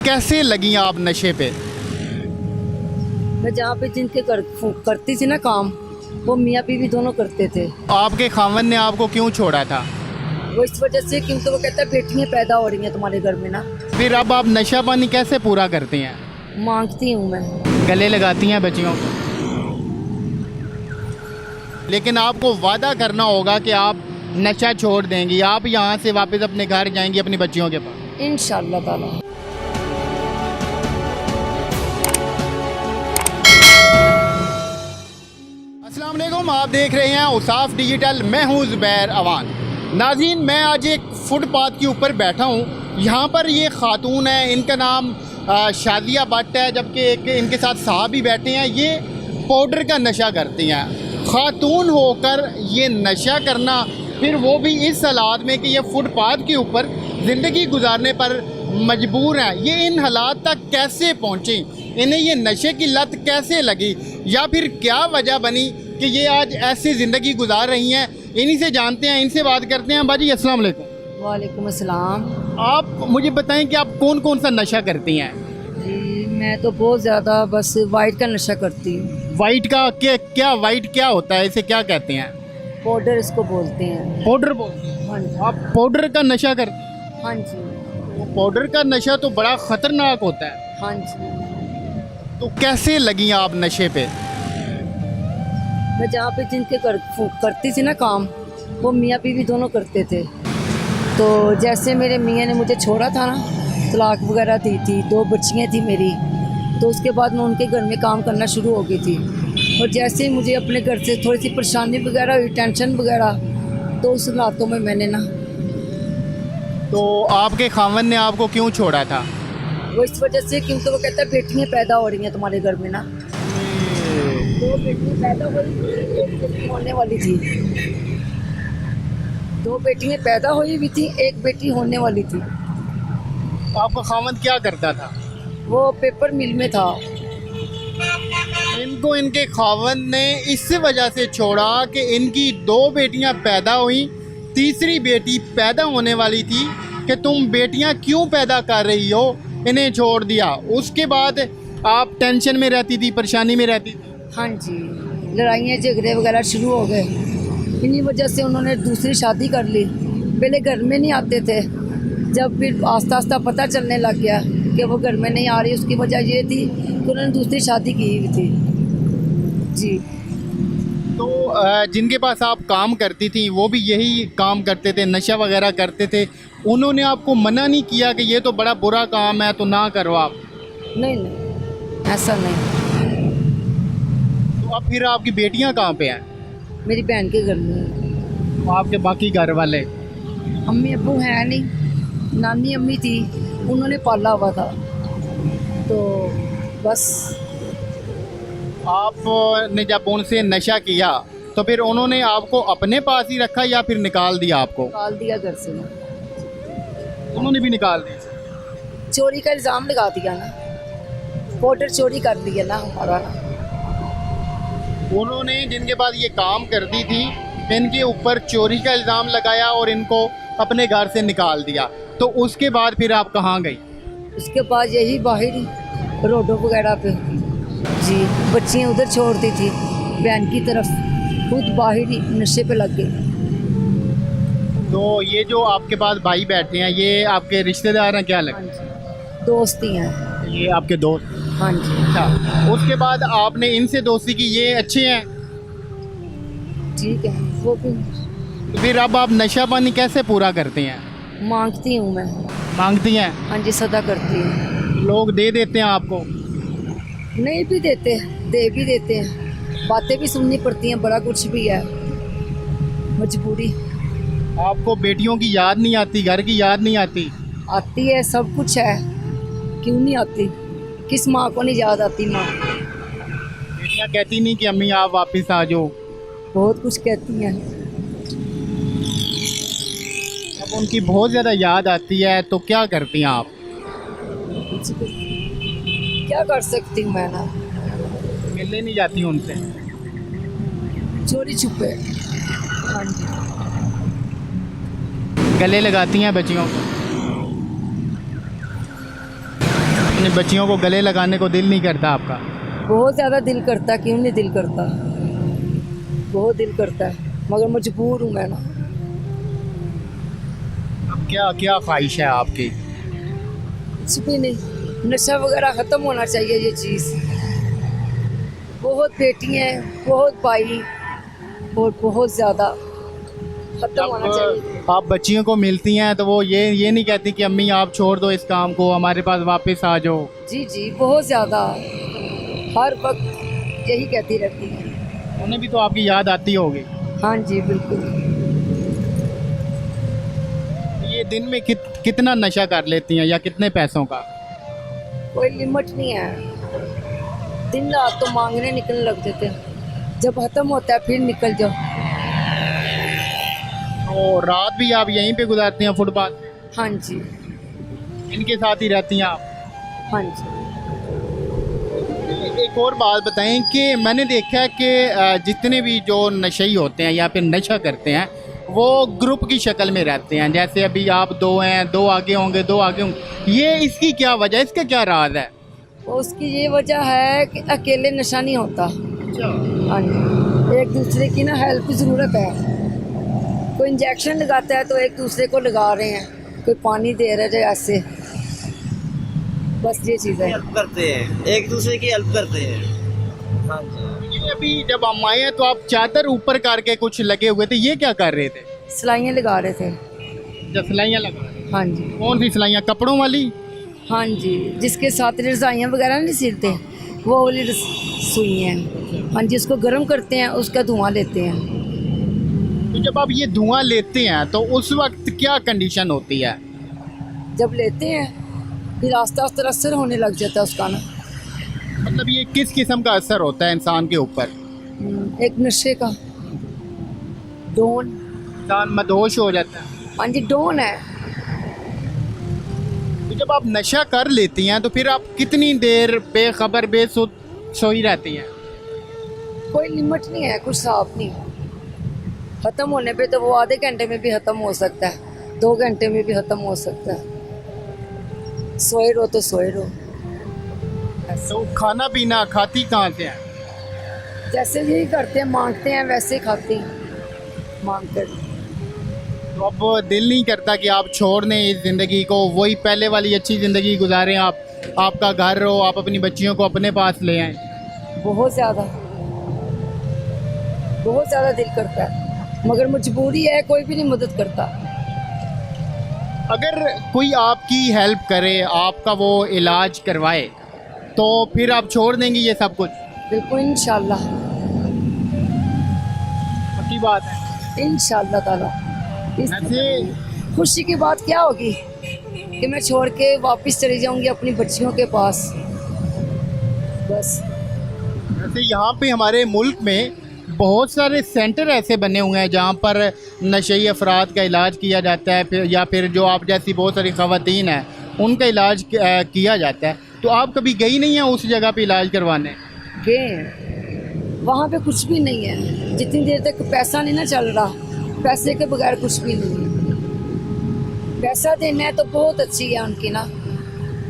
कैसे लगी आप नशे पे? मैं जहाँ पे जिनके करती थी ना काम, वो मियाँ बीवी दोनों करते थे। आपके खामन ने आपको क्यों छोड़ा था? वो इस वजह से क्योंकि वो कहता है बेटियाँ पैदा हो रही हैं तुम्हारे घर में ना। फिर अब आप नशा पानी कैसे पूरा करती हैं? मांगती हूँ मैं। गले लगाती हैं बच्चियों को? लेकिन आपको वादा करना होगा कि आप नशा छोड़ देंगी, आप यहाँ से वापस अपने घर जाएंगी अपनी बच्चियों के पास। इंशाअल्लाह ताला। अस्सलाम वालेकुम, आप देख रहे हैं उसाफ डिजिटल, मैं हूँ ज़ुबैर अवान। नाज़रीन, मैं आज एक फुटपाथ के ऊपर बैठा हूँ। यहाँ पर ये ख़ातून है, इनका नाम शादिया भट्ट है, जबकि एक इनके साथ साहब भी बैठे हैं। ये पाउडर का नशा करती हैं। ख़ातून होकर ये नशा करना, फिर वो भी इस हालात में कि ये फुटपाथ के ऊपर ज़िंदगी गुजारने पर मजबूर हैं। ये इन हालात तक कैसे पहुँची, इन्हें ये नशे की लत कैसे लगी, या फिर क्या वजह बनी कि ये आज ऐसी ज़िंदगी गुजार रही हैं, इन्हीं से जानते हैं, इनसे बात करते हैं। बाजी अस्सलाम वालेकुम। वालेकुम अस्सलाम। आप मुझे बताएं कि आप कौन कौन सा नशा करती हैं? जी मैं तो बहुत ज़्यादा बस वाइट का नशा करती हूँ। वाइट का क्या वाइट क्या होता है, इसे क्या कहते हैं? पाउडर इसको बोलते हैं। पाउडर बोलते हैं? हाँ जी। आप पाउडर का नशा करते हैं? हाँ जी। तो पाउडर का नशा तो बड़ा ख़तरनाक होता है। हाँ जी। तो कैसे लगी आप नशे पे? मैं जहाँ पे जिनके करती थी ना काम, वो मियाँ बीवी दोनों करते थे। तो जैसे मेरे मियाँ ने मुझे छोड़ा था ना, तलाक वगैरह दी थी, 2 बच्चियाँ थी मेरी, तो उसके बाद मैं उनके घर में काम करना शुरू हो गई थी। और जैसे ही मुझे अपने घर से थोड़ी सी परेशानी वगैरह हुई, टेंशन वगैरह, तो उस हालातों में मैंने ना। तो आपके खामन ने आपको क्यों छोड़ा था? वो इस वजह से क्योंकि वो कहता है बेटियाँ पैदा हो रही हैं तुम्हारे घर में ना। 2 बेटियाँ पैदा हुई, 1 बेटी होने वाली थी। 2 बेटियाँ पैदा हुई भी थी, 1 बेटी होने वाली थी। आपका खामन क्या करता था? वो पेपर मिल में था। इनको इनके खावंद ने इस वजह से छोड़ा कि इनकी 2 बेटियां पैदा हुई, तीसरी बेटी पैदा होने वाली थी कि तुम बेटियां क्यों पैदा कर रही हो, इन्हें छोड़ दिया। उसके बाद आप टेंशन में रहती थी, परेशानी में रहती थी। हाँ जी, लड़ाइयाँ झगड़े वगैरह शुरू हो गए। इन्हीं वजह से उन्होंने दूसरी शादी कर ली। पहले घर में नहीं आते थे, जब फिर आस्ता आस्ता पता चलने लग गया कि वो घर में नहीं आ रही, उसकी वजह ये थी कि उन्होंने दूसरी शादी की हुई थी। जी। तो जिनके पास आप काम करती थी वो भी यही काम करते थे, नशा वगैरह करते थे? उन्होंने आपको मना नहीं किया कि ये तो बड़ा बुरा काम है, तो ना करो आप? नहीं नहीं, ऐसा नहीं। तो अब फिर आपकी बेटियां कहाँ पे हैं? मेरी बहन के घर में। आपके बाकी घर वाले? अम्मी अब्बू हैं नहीं, नानी अम्मी थी, उन्होंने पाला हुआ था। तो बस। आपने जब उनसे नशा किया तो फिर उन्होंने आपको अपने पास ही रखा या फिर निकाल दिया आपको? निकाल दिया घर से ना। उन्होंने भी निकाल दिया? चोरी का इल्ज़ाम लगा दिया ना, पाउडर चोरी कर लिया ना हमारा। उन्होंने जिनके पास ये काम करती थी इनके ऊपर चोरी का इल्ज़ाम लगाया और इनको अपने घर से निकाल दिया। तो उसके बाद फिर आप कहाँ गई? उसके बाद यही बाहर रोडों वगैरह पे जी बच्चियाँ उधर छोड़ती थी बहन की तरफ, खुद बाहर ही नशे पे लग गई। तो ये जो आपके पास भाई बैठे हैं ये आपके रिश्तेदार हैं क्या हाँ लगे? जी, दोस्ती हैं। ये आपके दोस्त? हाँ जी। अच्छा, उसके बाद आपने इनसे दोस्ती की, ये अच्छे हैं? ठीक है, वो भी तो फिर अब आप नशा पानी कैसे पूरा करते हैं? मांगती हूँ मैं। मांगती हैं? हाँ जी, सदा करती हूँ। लोग दे देते हैं आपको? नहीं भी देते, दे भी देते हैं, बातें भी सुननी पड़ती हैं, बड़ा कुछ भी है, मजबूरी। आपको बेटियों की याद नहीं आती, घर की याद नहीं आती? आती है, सब कुछ है, क्यों नहीं आती? किस माँ को नहीं याद आती? माँ बेटियां कहती नहीं कि अम्मी आप वापस आ जाओ? बहुत कुछ कहती हैं। अब उनकी बहुत ज़्यादा याद आती है तो क्या करती हैं आप? क्या कर सकती हूँ मैं ना, मिलने नहीं जाती उनसे? चोरी छुपे। हाँ जी। गले लगाती हैं बच्चियों को? अपनी बच्चियों को गले लगाने को दिल नहीं करता आपका? बहुत ज़्यादा दिल करता, क्यों नहीं दिल करता, बहुत दिल करता है, मगर मजबूर हूँ मैं ना। अब क्या क्या ख्वाहिश है आपकी? कुछ भी नहीं, नशा वगैरह ख़त्म होना चाहिए ये चीज़। बहुत बेटियाँ हैं, बहुत भाई, और बहुत ज़्यादा ख़त्म होना चाहिए। आप बच्चियों को मिलती हैं तो वो ये नहीं कहती कि अम्मी आप छोड़ दो इस काम को, हमारे पास वापस आ जाओ? जी जी, बहुत ज़्यादा, हर वक्त यही कहती रहती है। उन्हें भी तो आपकी याद आती होगी। हाँ जी बिल्कुल। ये दिन में कितना नशा कर लेती हैं या कितने पैसों का? कोई लिमिट नहीं है, दिन रात तो मांगने निकलने लग जाते हैं, जब ख़त्म होता है फिर निकल जाओ। और रात भी आप यहीं पे गुजारती हैं फुटपाथ? हाँ जी। इनके साथ ही रहती हैं आप? हाँ जी। एक और बात बताएं कि मैंने देखा है कि जितने भी जो नशेई होते हैं या फिर नशा करते हैं वो ग्रुप की शक्ल में रहते हैं, जैसे अभी आप दो हैं, दो आगे होंगे, दो आगे होंगे, ये इसकी क्या वजह, इसका क्या राज है? उसकी ये वजह है कि अकेले नशा नहीं होता। हाँ जी, एक दूसरे की ना हेल्प की ज़रूरत है। कोई इंजेक्शन लगाता है तो एक दूसरे को लगा रहे हैं, कोई पानी दे रहा है, ऐसे बस ये चीज़ है। हेल्प करते हैं, एक दूसरे की हेल्प करते हैं। हाँ जी। लेकिन अभी जब हम आए हैं तो आप चादर ऊपर करके कुछ लगे हुए थे, ये क्या कर रहे थे? सिलाइयाँ लगा रहे थे। जब सिलाइयाँ लगा रहे थे? हाँ जी। कौन सी सिलाइयाँ, कपड़ों वाली? हाँ जी, जिसके साथ रज़ाइयाँ वगैरह नहीं सिलते, वो वाली सुई हैं। हाँ जी, उसको गर्म करते हैं, उसका धुआं लेते हैं। तो जब आप ये धुआं लेते हैं तो उस वक्त क्या कंडीशन होती है? जब लेते हैं फिर आस्ता आस्ता असर होने लग जाता है उसका ना। मतलब ये किस किस्म का असर होता है इंसान के ऊपर? एक नशे का, डोन। इंसान मदहोश हो जाता है। हाँ जी, डोन है। तो जब आप नशा कर लेती हैं तो फिर आप कितनी देर बेखबर बेसुध सोई रहती हैं? कोई लिमिट नहीं है, कुछ साफ नहीं। ख़त्म होने पे तो वो आधे घंटे में भी ख़त्म हो सकता है, 2 घंटे में भी ख़त्म हो सकता है। सोए रहो तो सोए रहो। तो खाना पीना खाती कहाँ से हैं? जैसे यही करते हैं, मांगते हैं वैसे ही खाते हैं, मांग कर। तो अब दिल नहीं करता कि आप छोड़ दें इस ज़िंदगी को, वही पहले वाली अच्छी ज़िंदगी गुजारें, आप आपका घर हो, आप अपनी बच्चियों को अपने पास ले आएं? बहुत ज़्यादा दिल करता है, मगर मजबूरी है, कोई भी नहीं मदद करता। अगर कोई आपकी हेल्प करे, आपका वो इलाज करवाए, तो फिर आप छोड़ देंगी ये सब कुछ? बिल्कुल, इंशाल्लाह। पक्की बात है? इंशाल्लाह ताला। वैसे खुशी की बात क्या होगी कि मैं छोड़ के वापस चली जाऊंगी अपनी बच्चियों के पास, बस। वैसे यहाँ पे हमारे मुल्क में बहुत सारे सेंटर ऐसे बने हुए हैं जहाँ पर नशेई अफराद का इलाज किया जाता है, फिर या फिर जो आप जैसी बहुत सारी ख़वातीन हैं उनका इलाज किया जाता है। तो आप कभी गई नहीं हैं उस जगह पे इलाज करवाने? गए, वहाँ पे कुछ भी नहीं है, जितनी देर तक पैसा नहीं ना चल रहा, पैसे के बगैर कुछ भी नहीं है। पैसा देना है तो बहुत अच्छी है उनकी ना,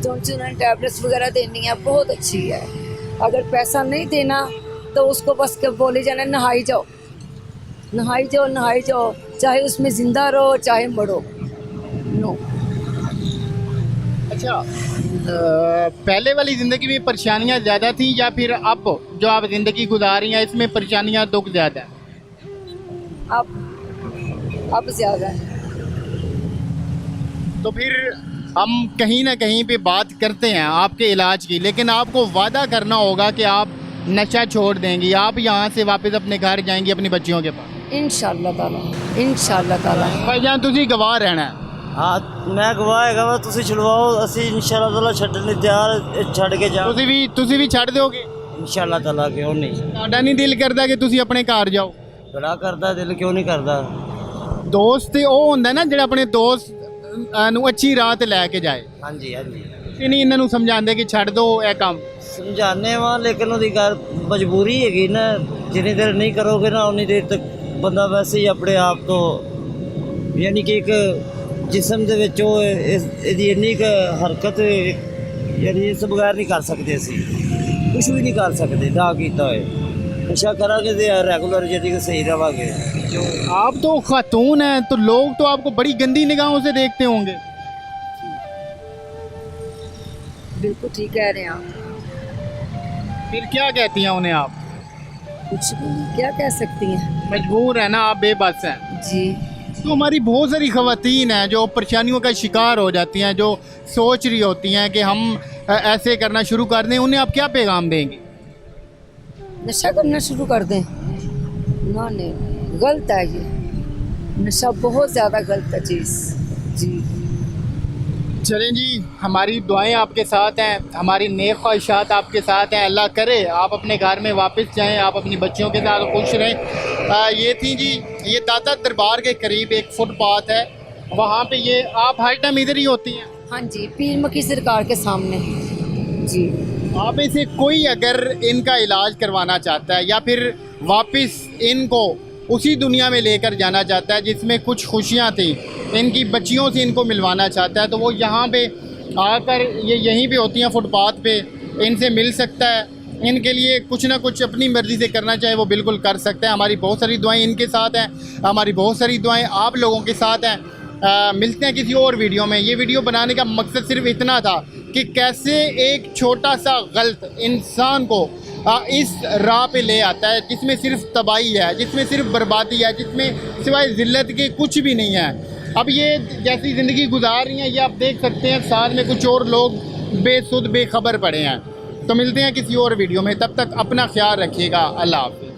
जो उन्होंने टैबलेट्स वगैरह देनी है बहुत अच्छी है। अगर पैसा नहीं देना तो उसको बस के बोले जाना नहाई जाओ, नहाई जाओ, नहाई जाओ, चाहे उसमें ज़िंदा रहो चाहे मरो। नो। अच्छा, पहले वाली ज़िंदगी में परेशानियाँ ज़्यादा थी या फिर अब जो आप ज़िंदगी गुजार रही हैं इसमें परेशानियाँ दुख ज़्यादा है? अब ज़्यादा है। तो फिर हम कहीं ना कहीं पे बात करते हैं आपके इलाज की, लेकिन आपको वादा करना होगा कि आप नशा छोड़ देंगी, आप यहाँ से वापस अपने घर जाएंगी अपनी बच्चियों के पास? इंशाल्लाह ताला, इंशाल्लाह ताला। भाईजान तुसी गवाह रहना है। हाँ, मैं गवाह हैगा वा, तुसी छुड़वाओ, असी इंशाल्लाह ताला छड्डण ਲਈ ਤਿਆਰ, ਛੱਡ ਕੇ ਜਾ। ਤੁਸੀਂ ਵੀ ਛੱਡ ਦਿਓਗੇ? इंशाल्लाह ताला, क्यों नहीं। ਤੁਹਾਡਾ ਨਹੀਂ ਦਿਲ ਕਰਦਾ ਕਿ ਤੁਸੀਂ ਆਪਣੇ ਘਰ ਜਾਓ? बड़ा करदा दिल, क्यों नहीं करदा। ਦੋਸਤ ਤੇ ਉਹ ਹੁੰਦਾ ਨਾ ਜਿਹੜਾ ਆਪਣੇ ਦੋਸਤ ਨੂੰ ਅੱਛੀ ਰਾਹ ਤੇ ਲੈ ਕੇ ਜਾਏ। हाँ जी, हाँ जी। ਤੁਸੀਂ ਨਹੀਂ ਇਹਨਾਂ ਨੂੰ ਸਮਝਾਉਂਦੇ ਕਿ ਛੱਡ ਦਿਓ ਇਹ ਕੰਮ? समझाने वा, लेकिन ਉਹਦੀ ਗੱਲ मजबूरी हैगी ना, जिन्नी देर नहीं करोगे ना उन्नी देर तक बंदा वैसे ही अपने आप तो, यानी कि एक जिसम ਦੇ ਵਿੱਚ ਉਹ ਇਹਦੀ ਇੰਨੀ ਕੁ ਹਰਕਤ ਯਾਰ ਇਸ ਬਗੈਰ ਨਹੀਂ ਕਰ ਸਕਦੇ ਅਸੀਂ, ਕੁਝ ਵੀ ਨਹੀਂ ਕਰ ਸਕਦੇ ਨਾ ਕੀਤਾ ਹੋਏ। ਨਸ਼ਾ ਕਰਾਂਗੇ ਤੇ ਰੈਗੂਲਰ ਜਿਹੜੀ ਸਹੀ ਰਵਾਂਗੇ। आप तो खातून हैं तो लोग तो आपको बड़ी गंदी निगाहों से देखते होंगे। बिल्कुल ठीक कह रहे हैं आप। फिर क्या कहती हैं उन्हें आप? कुछ भी नहीं, क्या कह सकती हैं। मजबूर है ना आप, बेबस हैं। जी तो हमारी बहुत सारी ख़वातीन हैं जो परेशानियों का शिकार हो जाती हैं, जो सोच रही होती हैं कि हम ऐसे करना शुरू कर दें, उन्हें आप क्या पैगाम देंगे? नशा करना शुरू कर दें ना, नहीं गलत है ये नशा, बहुत ज़्यादा गलत है चीज़। जी चलें जी, हमारी दुआएं आपके साथ हैं, हमारी नेक ख्वाहिशात आपके साथ हैं। अल्लाह करे आप अपने घर में वापस जाएं, आप अपनी बच्चियों के साथ खुश रहें। ये थी जी, ये दाता दरबार के करीब एक फुटपाथ है, वहाँ पे ये आप हर टाइम इधर ही होती हैं? हाँ जी, पीर मक्की सरकार के सामने। जी आप में से कोई अगर इनका इलाज करवाना चाहता है या फिर वापस इनको उसी दुनिया में लेकर जाना चाहता है जिसमें कुछ खुशियाँ थी, इनकी बच्चियों से इनको मिलवाना चाहता है, तो वो यहाँ पे आकर ये यहीं पे होती हैं फुटपाथ पे, इनसे मिल सकता है। इनके लिए कुछ ना कुछ अपनी मर्ज़ी से करना चाहे वो बिल्कुल कर सकते हैं। हमारी बहुत सारी दुआएं इनके साथ हैं, हमारी बहुत सारी दुआएं आप लोगों के साथ हैं। मिलते हैं किसी और वीडियो में। ये वीडियो बनाने का मकसद सिर्फ इतना था कि कैसे एक छोटा सा गलत इंसान को इस राह पे ले आता है जिसमें सिर्फ तबाही है, जिसमें सिर्फ बर्बादी है, जिसमें सिवाय ज़िल्लत के कुछ भी नहीं है। अब ये जैसी ज़िंदगी गुजार रही हैं ये आप देख सकते हैं, साथ में कुछ और लोग बेसुध बेखबर पड़े हैं। तो मिलते हैं किसी और वीडियो में, तब तक अपना ख्याल रखिएगा। अल्लाह हाफ़िज़।